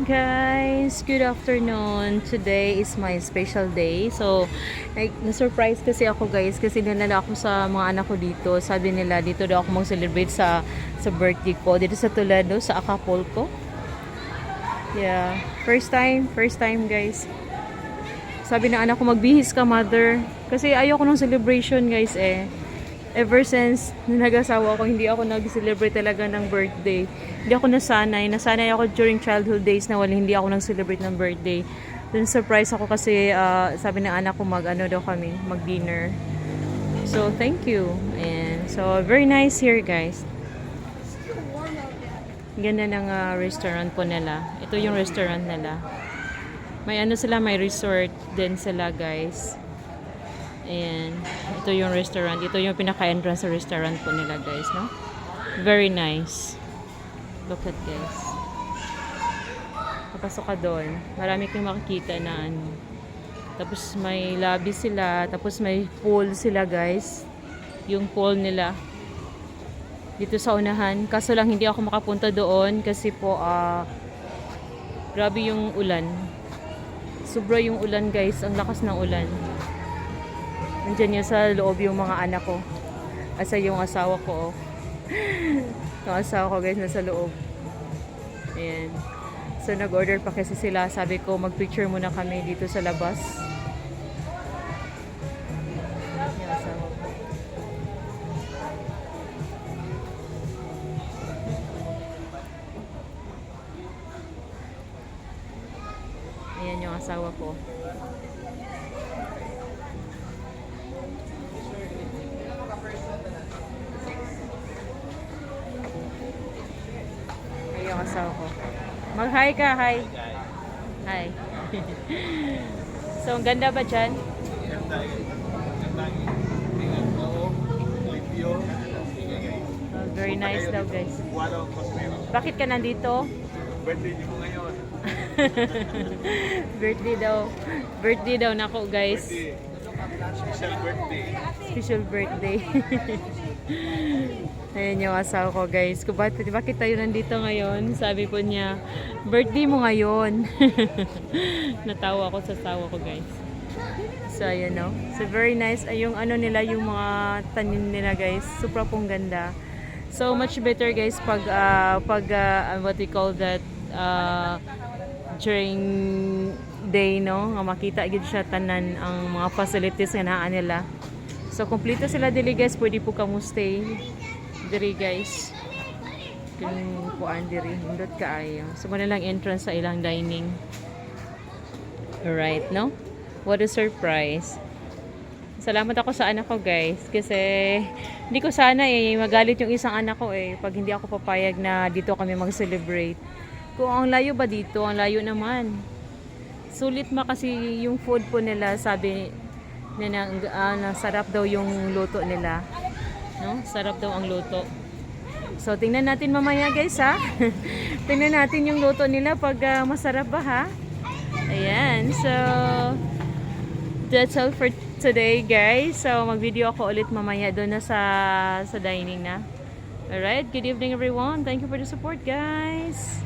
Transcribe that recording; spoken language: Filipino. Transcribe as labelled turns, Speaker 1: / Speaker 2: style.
Speaker 1: guys! Good afternoon! Today is my special day. So, na-surprise kasi ako guys kasi dinala ako sa mga anak ko dito. Sabi nila dito daw ako mag-celebrate sa birthday ko. Dito sa Toledo, sa Acapulco. Yeah. First time guys. Sabi ng anak ko, magbihis ka mother. Kasi ayoko ng celebration guys eh. Ever since nag-asawa ko, hindi ako nag-celebrate talaga ng birthday. Hindi ako nasanay. Nasanay ako during childhood days na hindi ako nag-celebrate ng birthday. Then surprise ako kasi sabi ng anak ko mag-dinner. So thank you. And so very nice here guys. Ganda ng restaurant po nila. Ito yung restaurant nila. May may resort din sila guys. And ito yung restaurant. Ito yung pinaka-entrance sa restaurant po nila guys, no? Very nice. Look at this. Papasok ka doon. Marami kang makikita na ano. Tapos may lobby sila. Tapos may pool sila guys. Yung pool nila. Dito sa unahan. Kaso lang hindi ako makapunta doon kasi po grabe yung ulan. Sobra yung ulan guys. Ang lakas ng ulan. Nandiyan yun sa loob yung mga anak ko. Asa yung asawa ko. Yung asawa ko guys nasa loob. Ayan. So nag-order pa kasi sila. Sabi ko mag-picture muna kami dito sa labas. Yung asawa ko. Ayan yung asawa ko. Yung asawa ko. Mag-hi ka, hi. Hi. So, ang ganda ba dyan? Very nice daw, guys. Bakit ka nandito?
Speaker 2: Birthday mo ngayon.
Speaker 1: Birthday daw nako, guys.
Speaker 2: Special birthday.
Speaker 1: Special birthday. Ayan yung asawa ko guys. Bakit tayo nandito ngayon? Sabi po niya, birthday mo ngayon. Natawa ako sa asawa ko guys. So ayan no. So very nice. Ay, yung ano nila, yung mga tanim nila guys. Super pong ganda. So much better guys pag what we call that during day no. Nga makita gid siya tanan ang mga facilities nga naa nila. So kompleto sila dili guys. Pwede po kamo stay diri guys. Kung kuan diri hindot kaayo. So muna lang entrance sa ilang dining. Alright, no? What a surprise. Salamat ako sa anak ko guys kasi hindi ko sana magalit yung isang anak ko pag hindi ako papayag na dito kami mag-celebrate. Kung ang layo ba dito, ang layo naman. Sulit kasi yung food po nila, sabi na sarap daw yung luto nila. No? Sarap daw ang luto. So, tingnan natin mamaya guys ha. Tingnan natin yung luto nila pag masarap ba ha. Ayan. So, that's all for today guys. So, mag-video ako ulit mamaya doon na sa dining na. Alright. Good evening everyone. Thank you for the support guys.